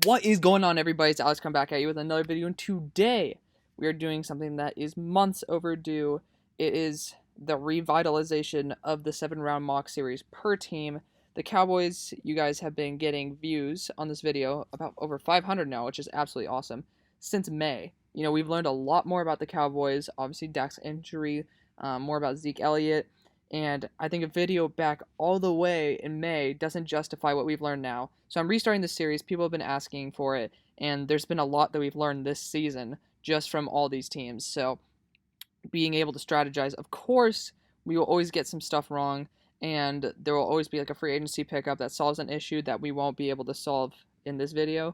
What is going on, everybody? It's Alex, come back at you with another video, and today we are doing something that is months overdue. It is the revitalization of the 7-round mock series per team. The Cowboys, you guys have been getting views on this video, about over 500 now, which is absolutely awesome, since May. You know, we've learned a lot more about the Cowboys, obviously Dak's injury, more about Zeke Elliott, and I think a video back all the way in May doesn't justify what we've learned now. So I'm restarting this series. People have been asking for it, and there's been a lot that we've learned this season just from all these teams. So being able to strategize, of course, we will always get some stuff wrong, and there will always be like a free agency pickup that solves an issue that we won't be able to solve in this video.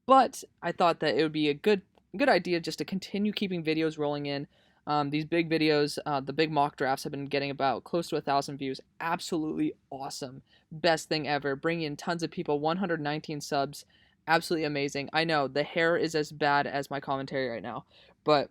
But I thought that it would be a good idea just to continue keeping videos rolling in. These big videos, the big mock drafts have been getting about close to 1,000 views. Absolutely awesome. Best thing ever. Bringing in tons of people, 119 subs. Absolutely amazing. I know, the hair is as bad as my commentary right now, but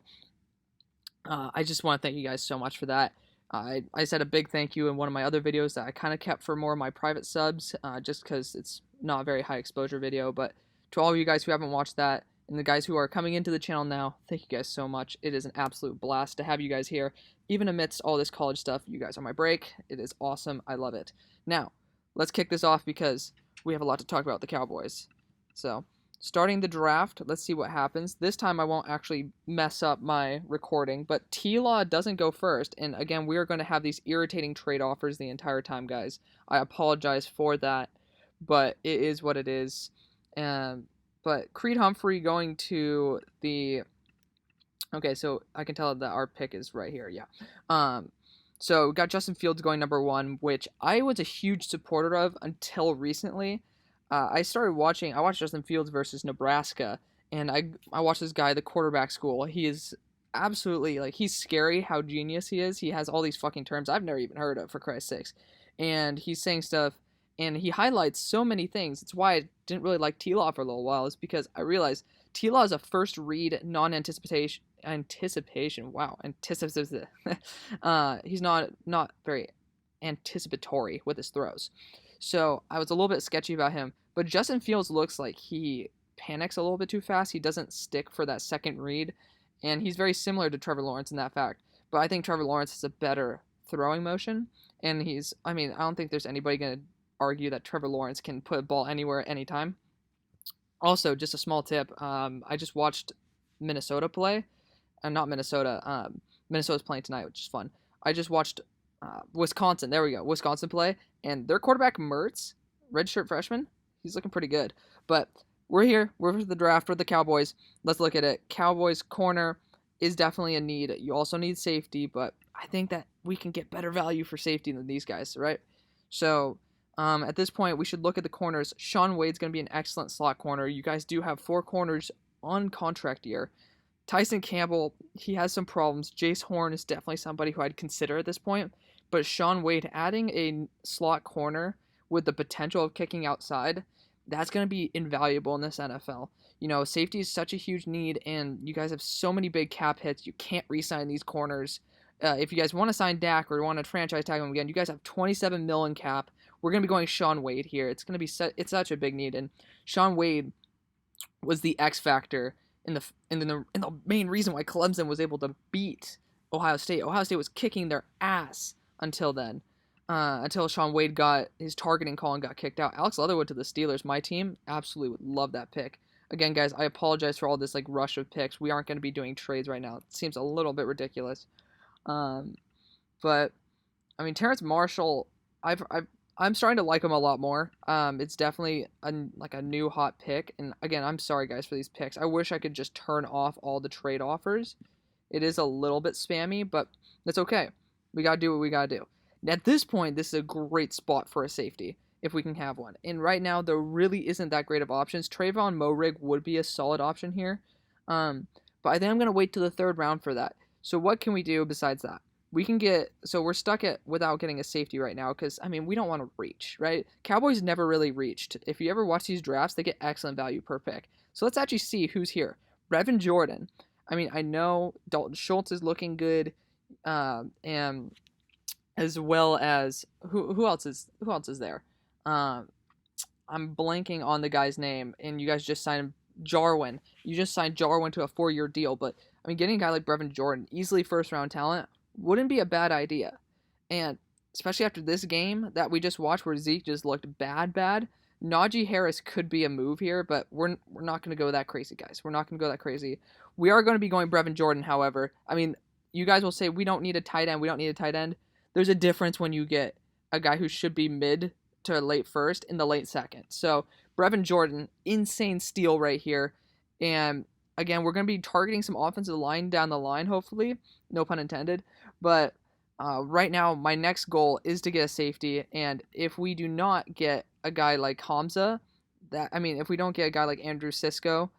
I just want to thank you guys so much for that. I said a big thank you in one of my other videos that I kind of kept for more of my private subs, just because it's not a very high exposure video, but to all of you guys who haven't watched that, and the guys who are coming into the channel now, thank you guys so much. It is an absolute blast to have you guys here. Even amidst all this college stuff, you guys are my break. It is awesome. I love it. Now, let's kick this off because we have a lot to talk about the Cowboys. So, starting the draft, let's see what happens. This time I won't actually mess up my recording, but T-Law doesn't go first. And again, we are going to have these irritating trade offers the entire time, guys. I apologize for that, but it is what it is. But Creed Humphrey going to the... Okay, so I can tell that our pick is right here, yeah. So we got Justin Fields going number 1, which I was a huge supporter of until recently. I watched Justin Fields versus Nebraska, and I watched this guy, the quarterback school. He is absolutely, like, he's scary how genius he is. He has all these fucking terms I've never even heard of, for Christ's sakes. And he's saying stuff, and he highlights so many things. It's why I didn't really like T-Law for a little while, is because I realized T-Law is a first read, non-anticipation. Wow, anticipation. He's not very anticipatory with his throws. So I was a little bit sketchy about him. But Justin Fields looks like he panics a little bit too fast. He doesn't stick for that second read. And he's very similar to Trevor Lawrence in that fact. But I think Trevor Lawrence has a better throwing motion. And I don't think there's anybody going to argue that Trevor Lawrence can put a ball anywhere at any time. Also, just a small tip. I just watched Minnesota play. Not Minnesota. Minnesota's playing tonight, which is fun. I just watched Wisconsin. There we go. Wisconsin play. And their quarterback, Mertz, redshirt freshman, he's looking pretty good. But we're here. We're for the draft. We're the Cowboys. Let's look at it. Cowboys corner is definitely a need. You also need safety, but I think that we can get better value for safety than these guys, right? So at this point, we should look at the corners. Shaun Wade's going to be an excellent slot corner. You guys do have 4 corners on contract year. Tyson Campbell, he has some problems. Jace Horn is definitely somebody who I'd consider at this point. But Shaun Wade, adding a slot corner with the potential of kicking outside, that's going to be invaluable in this NFL. You know, safety is such a huge need, and you guys have so many big cap hits. You can't re-sign these corners. If you guys want to sign Dak or want to franchise tag him again, you guys have $27 million cap. We're going to be going Shaun Wade here. It's going to be it's such a big need, and Shaun Wade was the X factor in the main reason why Clemson was able to beat Ohio State. Ohio State was kicking their ass until then. Until Shaun Wade got his targeting call and got kicked out. Alex Leatherwood to the Steelers. My team absolutely would love that pick. Again, guys, I apologize for all this like rush of picks. We aren't going to be doing trades right now. It seems a little bit ridiculous. But I mean, Terrace Marshall, I'm starting to like him a lot more. It's definitely a new hot pick. And again, I'm sorry guys for these picks. I wish I could just turn off all the trade offers. It is a little bit spammy, but that's okay. We gotta do what we gotta do. At this point, this is a great spot for a safety, if we can have one. And right now, there really isn't that great of options. Trayvon Moehrig would be a solid option here. But I think I'm going to wait till the 3rd round for that. So what can we do besides that? We're stuck without getting a safety right now because, I mean, we don't want to reach, right? Cowboys never really reached. If you ever watch these drafts, they get excellent value per pick. So let's actually see who's here. Brevin Jordan. I mean, I know Dalton Schultz is looking good, and as well as who else is there? I'm blanking on the guy's name, and you guys just signed Jarwin. You just signed Jarwin to a 4-year deal, but I mean, getting a guy like Brevin Jordan, easily first round talent, wouldn't be a bad idea. And especially after this game that we just watched, where Zeke just looked bad. Najee Harris could be a move here, but we're not going to go that crazy, guys. We're not going to go that crazy. We are going to be going Brevin Jordan, however. I mean, you guys will say we don't need a tight end. We don't need a tight end. There's a difference when you get a guy who should be mid to late first in the late second. So Brevin Jordan, insane steal right here. And again, we're going to be targeting some offensive line down the line, hopefully. No pun intended. But right now, my next goal is to get a safety. And if we do not get a guy like Hamza, if we don't get a guy like Andre Cisco,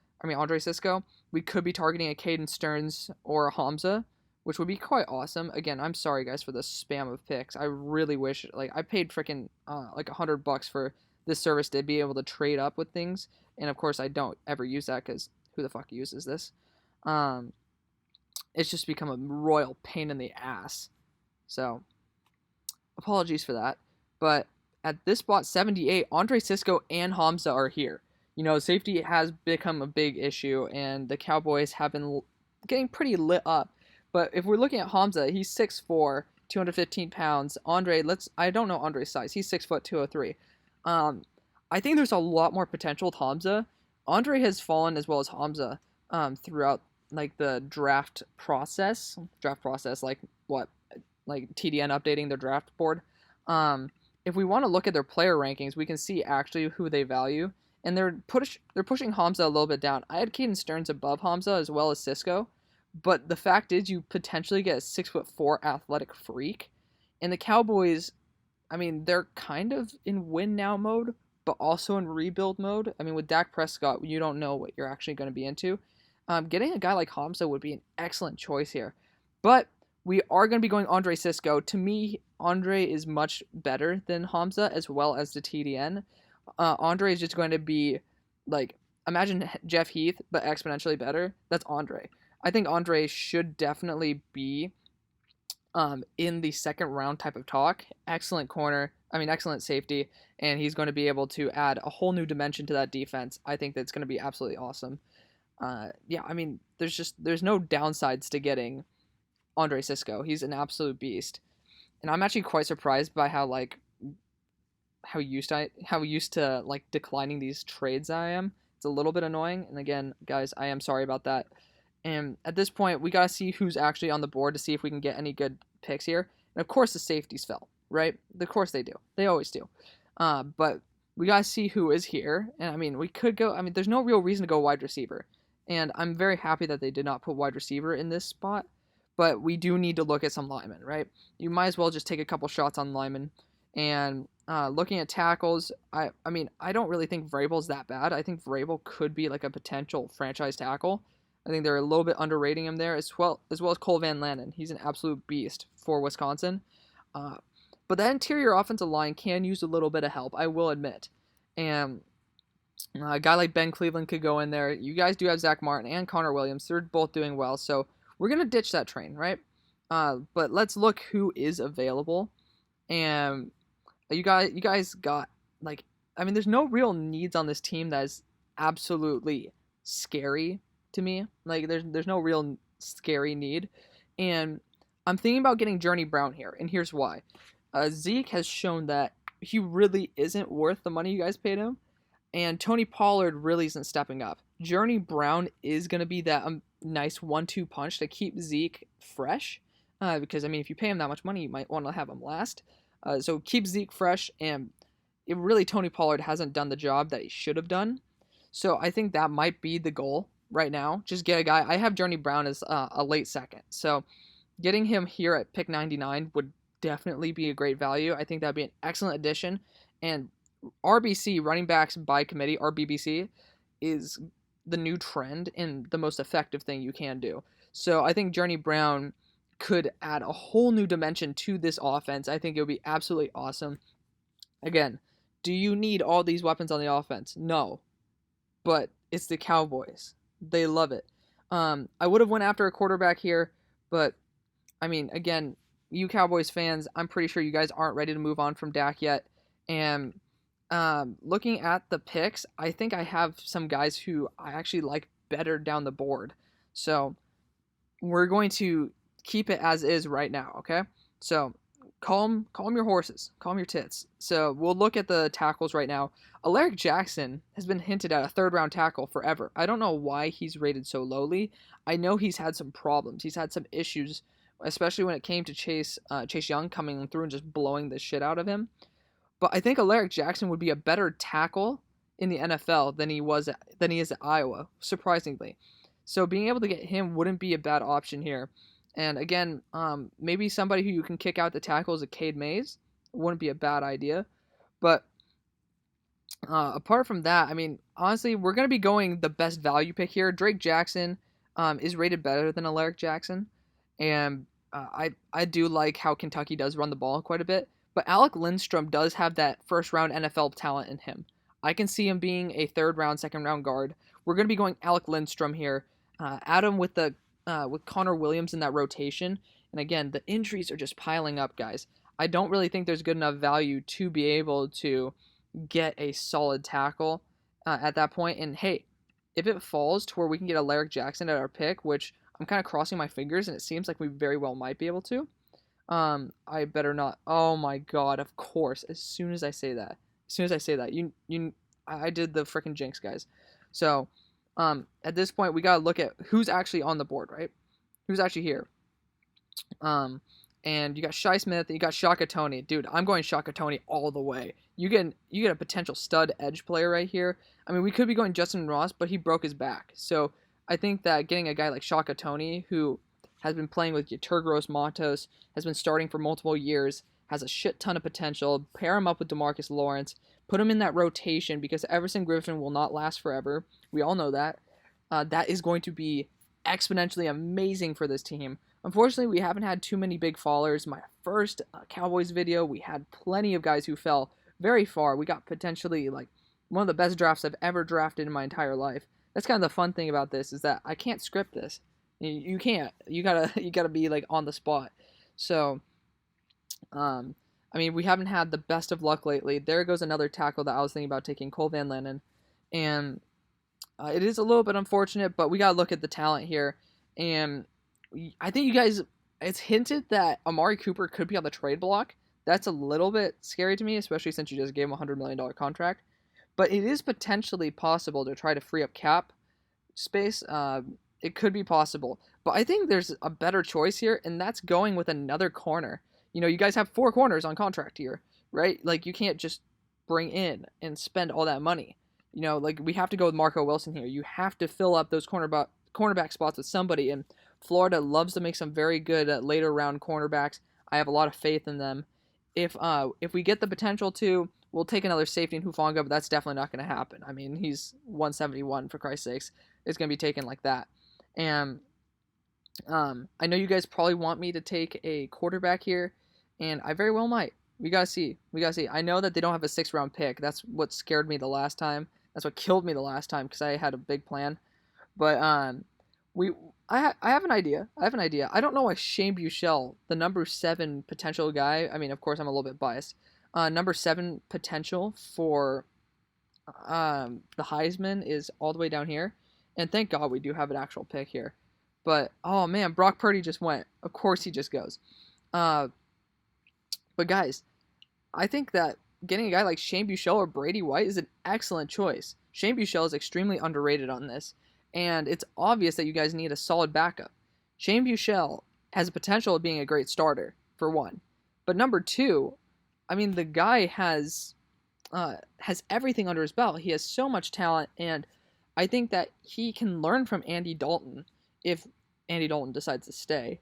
we could be targeting a Caden Stearns or a Hamza, which would be quite awesome. Again, I'm sorry guys for the spam of picks. I really wish, like, I paid freaking like $100 for this service to be able to trade up with things, and of course I don't ever use that because who the fuck uses this? It's just become a royal pain in the ass. So apologies for that, but at this spot 78, Andre Cisco and Hamza are here. You know, safety has become a big issue, and the Cowboys have been getting pretty lit up. But if we're looking at Hamza, he's 6'4", 215 pounds. I don't know Andre's size. He's 6 foot 203. I think there's a lot more potential with Hamza. Andre has fallen as well as Hamza throughout like the draft process, like what, like TDN updating their draft board. If we want to look at their player rankings, we can see actually who they value, and they're pushing Hamza a little bit down. I had Caden Stearns above Hamza as well as Cisco, but the fact is you potentially get a 6'4" athletic freak, and the Cowboys, I mean, they're kind of in win now mode, but also in rebuild mode. I mean, with Dak Prescott, you don't know what you're actually going to be into. Getting a guy like Hamza would be an excellent choice here, but we are going to be going Andre Cisco. To me, Andre is much better than Hamza as well as the TDN. Andre is just going to be like, imagine Jeff Heath, but exponentially better. That's Andre. I think Andre should definitely be in the second round type of talk. Excellent safety, and he's going to be able to add a whole new dimension to that defense. I think that's going to be absolutely awesome. There's no downsides to getting Andre Cisco. He's an absolute beast, and I'm actually quite surprised by how used to like declining these trades I am. It's a little bit annoying, and again, guys, I am sorry about that. And at this point, we gotta see who's actually on the board to see if we can get any good picks here. And of course, the safeties fell, right? Of course they do. They always do. But we gotta see who is here. And I mean, we could go. I mean, there's no real reason to go wide receiver. And I'm very happy that they did not put wide receiver in this spot. But we do need to look at some linemen, right? You might as well just take a couple shots on linemen. And looking at tackles, I don't really think Vrabel's that bad. I think Vrabel could be like a potential franchise tackle. I think they're a little bit underrating him there, as well as Cole Van Lanen. He's an absolute beast for Wisconsin. But that interior offensive line can use a little bit of help, I will admit. And a guy like Ben Cleveland could go in there. You guys do have Zach Martin and Connor Williams. They're both doing well, so we're going to ditch that train, right? But let's look who is available. And you guys got, like, I mean, there's no real needs on this team that is absolutely scary to me. Like, there's no real scary need. And I'm thinking about getting Journey Brown here, and here's why. Zeke has shown that he really isn't worth the money you guys paid him, and Tony Pollard really isn't stepping up. Journey Brown is going to be that nice 1-2 punch to keep Zeke fresh, because, I mean, if you pay him that much money, you might want to have him last. So keep Zeke fresh, and Tony Pollard hasn't done the job that he should have done. So I think that might be the goal right now. Just get a guy. I have Journey Brown as a late second. So getting him here at pick 99 would definitely be a great value. I think that'd be an excellent addition. And RBC, running backs by committee, RBBC, is the new trend and the most effective thing you can do. So I think Journey Brown could add a whole new dimension to this offense. I think it would be absolutely awesome. Again, do you need all these weapons on the offense? No. But it's the Cowboys. They love it. I would have went after a quarterback here, but, I mean, again, you Cowboys fans, I'm pretty sure you guys aren't ready to move on from Dak yet. And looking at the picks, I think I have some guys who I actually like better down the board. So we're going to keep it as is right now, okay? So calm your horses, calm your tits. So we'll look at the tackles right now. Alaric Jackson has been hinted at a third round tackle forever. I don't know why he's rated so lowly. I know he's had some problems. He's had some issues, especially when it came to Chase Young coming through and just blowing the shit out of him. But I think Alaric Jackson would be a better tackle in the NFL than he is at Iowa, surprisingly. So being able to get him wouldn't be a bad option here. And again, maybe somebody who you can kick out the tackle is a Cade Mays. Wouldn't be a bad idea. But apart from that, I mean, honestly, we're going to be going the best value pick here. Drake Jackson is rated better than Alaric Jackson. And I do like how Kentucky does run the ball quite a bit. But Alec Lindstrom does have that first round NFL talent in him. I can see him being a third round, second round guard. We're going to be going Alec Lindstrom here. Adam with Connor Williams in that rotation. And again, the injuries are just piling up, guys. I don't really think there's good enough value to be able to get a solid tackle at that point. And hey, if it falls to where we can get Alaric Jackson at our pick, which I'm kind of crossing my fingers, and it seems like we very well might be able to. I better not. Oh my god! Of course. As soon as I say that, I did the freaking jinx, guys. So, at this point, we gotta look at who's actually on the board, right? Who's actually here? And you got Shai Smith, you got Shaka Toney. Dude, I'm going Shaka Toney all the way. You get a potential stud edge player right here. I mean, we could be going Justin Ross, but he broke his back. So I think that getting a guy like Shaka Toney, who has been playing with Yeturgos Matos, has been starting for multiple years, has a shit ton of potential. Pair him up with DeMarcus Lawrence. Put him in that rotation because Everson Griffin will not last forever. We all know that. That is going to be exponentially amazing for this team. Unfortunately, we haven't had too many big fallers. My first Cowboys video, we had plenty of guys who fell very far. We got potentially like one of the best drafts I've ever drafted in my entire life. That's kind of the fun thing about this, is that I can't script this. You can't. You gotta be like on the spot. So, I mean, we haven't had the best of luck lately. There goes another tackle that I was thinking about taking, Cole Van Lannon, and it is a little bit unfortunate, but we gotta look at the talent here. And I think you guys, it's hinted that Amari Cooper could be on the trade block. That's a little bit scary to me, especially since you just gave him a $100 million contract. But it is potentially possible to try to free up cap space. It could be possible. But I think there's a better choice here, and that's going with another corner. You know, you guys have 4 corners on contract here, right? Like, you can't just bring in and spend all that money. You know, like, we have to go with Marco Wilson here. You have to fill up those cornerback spots with somebody, and Florida loves to make some very good later round cornerbacks. I have a lot of faith in them. If we get the potential to, we'll take another safety in Hufanga, but that's definitely not going to happen. I mean, he's 171, for Christ's sakes. It's going to be taken like that. And I know you guys probably want me to take a quarterback here, and I very well might. We gotta see. I know that they don't have a 6th round pick. That's what scared me the last time. That's what killed me the last time, because I had a big plan. But I have an idea. I don't know why Shane Buechele, the number 7 potential guy. I mean, of course, I'm a little bit biased. Number 7 potential for the Heisman is all the way down here. And thank God we do have an actual pick here. But, oh man, Brock Purdy just went. Of course he just goes. But guys, I think that getting a guy like Shane Buechele or Brady White is an excellent choice. Shane Buechele is extremely underrated on this. And it's obvious that you guys need a solid backup. Shane Buechele has the potential of being a great starter, for one. But number 2, I mean, the guy has everything under his belt. He has so much talent, and I think that he can learn from Andy Dalton if Andy Dalton decides to stay.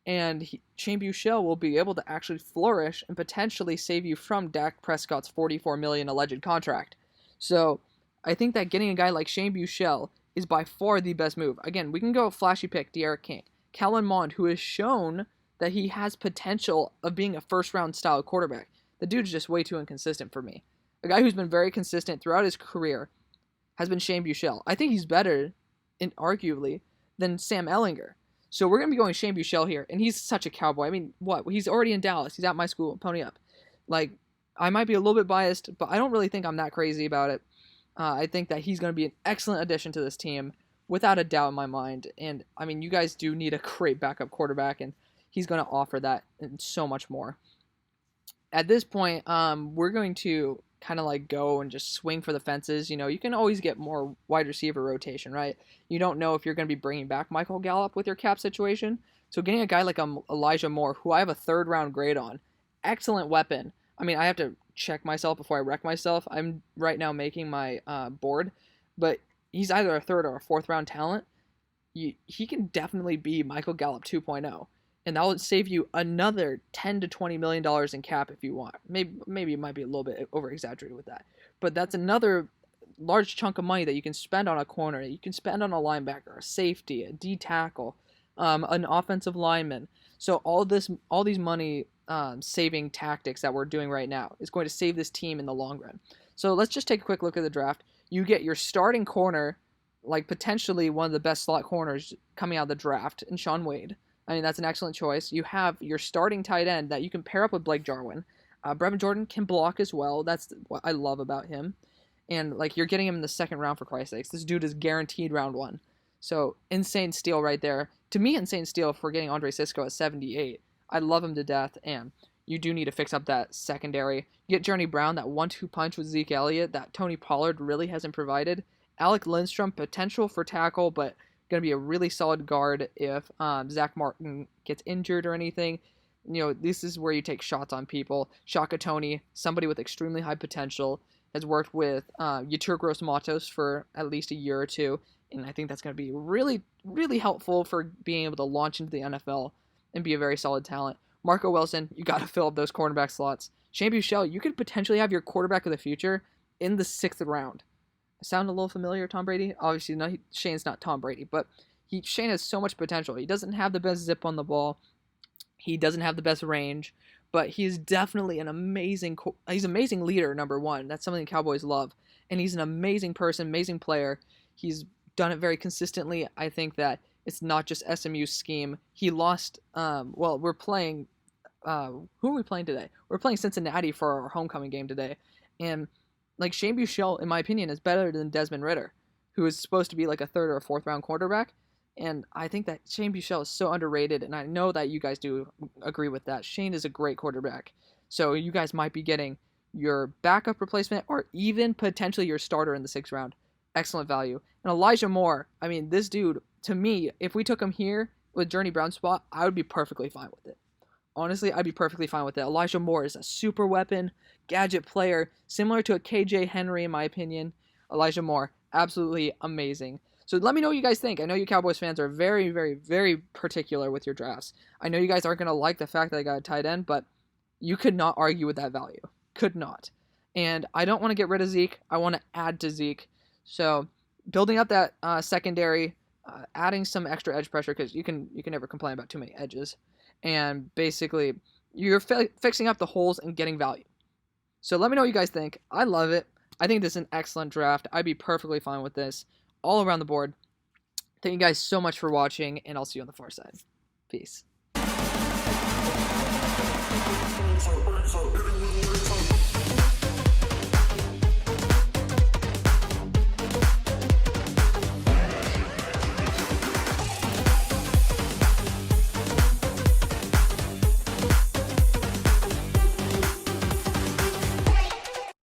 And Shane Buechele will be able to actually flourish and potentially save you from Dak Prescott's $44 million alleged contract. So I think that getting a guy like Shane Buechele is by far the best move. Again, we can go flashy pick, De'Aaron King. Kellen Mond, who has shown that he has potential of being a first-round style quarterback. The dude's just way too inconsistent for me. A guy who's been very consistent throughout his career has been Shane Buechele. I think he's better, arguably, than Sam Ehlinger. So we're going to be going Shane Buechele here, and he's such a Cowboy. I mean, what? He's already in Dallas. He's at my school. Pony up. Like, I might be a little bit biased, but I don't really think I'm that crazy about it. I think that he's going to be an excellent addition to this team, without a doubt in my mind. And I mean, you guys do need a great backup quarterback, and he's going to offer that and so much more. At this point, we're going to kind of like go and just swing for the fences. You know, you can always get more wide receiver rotation, right? You don't know if you're going to be bringing back Michael Gallup with your cap situation. So getting a guy like Elijah Moore, who I have a third round grade on, excellent weapon. I mean, I have to check myself before I wreck myself. I'm right now making my board, but he's either a third or a fourth round talent. He can definitely be Michael Gallup 2.0, and that would save you another $10 to $20 million in cap if you want. Maybe it might be a little bit over exaggerated with that, but that's another large chunk of money that you can spend on a corner, you can spend on a linebacker, a safety, a D tackle, an offensive lineman. So all these money saving tactics that we're doing right now is going to save this team in the long run. So let's just take a quick look at the draft. You get your starting corner, like potentially one of the best slot corners coming out of the draft, in Shaun Wade. I mean, that's an excellent choice. You have your starting tight end that you can pair up with Blake Jarwin. Brevin Jordan can block as well. That's what I love about him. And like, you're getting him in the second round, for Christ's sakes. This dude is guaranteed round one. So insane steal right there. To me, insane steal for getting Andre Cisco at 78. I love him to death, and you do need to fix up that secondary. You get Journey Brown, that 1-2 punch with Zeke Elliott that Tony Pollard really hasn't provided. Alec Lindstrom, potential for tackle, but going to be a really solid guard if Zach Martin gets injured or anything. You know, this is where you take shots on people. Shaka Tony, somebody with extremely high potential, has worked with Yetur Gross-Matos for at least a year or two, and I think that's going to be really, really helpful for being able to launch into the NFL and be a very solid talent. Marco Wilson, you got to fill up those cornerback slots. Shane Buechele, you could potentially have your quarterback of the future in the 6th round. Sound a little familiar, Tom Brady? Obviously, no, Shane's not Tom Brady, but Shane has so much potential. He doesn't have the best zip on the ball. He doesn't have the best range, but he's definitely he's an amazing leader, number one. That's something the Cowboys love. And he's an amazing person, amazing player. He's done it very consistently. I think that it's not just SMU's scheme. He lost, we're playing, who are we playing today? We're playing Cincinnati for our homecoming game today. And like, Shane Buechele, in my opinion, is better than Desmond Ridder, who is supposed to be like a 3rd or a 4th round quarterback. And I think that Shane Buechele is so underrated, and I know that you guys do agree with that. Shane is a great quarterback. So you guys might be getting your backup replacement or even potentially your starter in the 6th round. Excellent value. And Elijah Moore, I mean, this dude, to me, if we took him here with Journey Brown's spot, I would be perfectly fine with it. Honestly, I'd be perfectly fine with it. Elijah Moore is a super weapon, gadget player, similar to a KJ Henry, in my opinion. Elijah Moore, absolutely amazing. So let me know what you guys think. I know you Cowboys fans are very, very, very particular with your drafts. I know you guys aren't going to like the fact that I got a tight end, but you could not argue with that value. Could not. And I don't want to get rid of Zeke. I want to add to Zeke. So building up that secondary, adding some extra edge pressure, because you can never complain about too many edges. And basically, you're fixing up the holes and getting value. So let me know what you guys think. I love it. I think this is an excellent draft. I'd be perfectly fine with this all around the board. Thank you guys so much for watching, and I'll see you on the far side. Peace.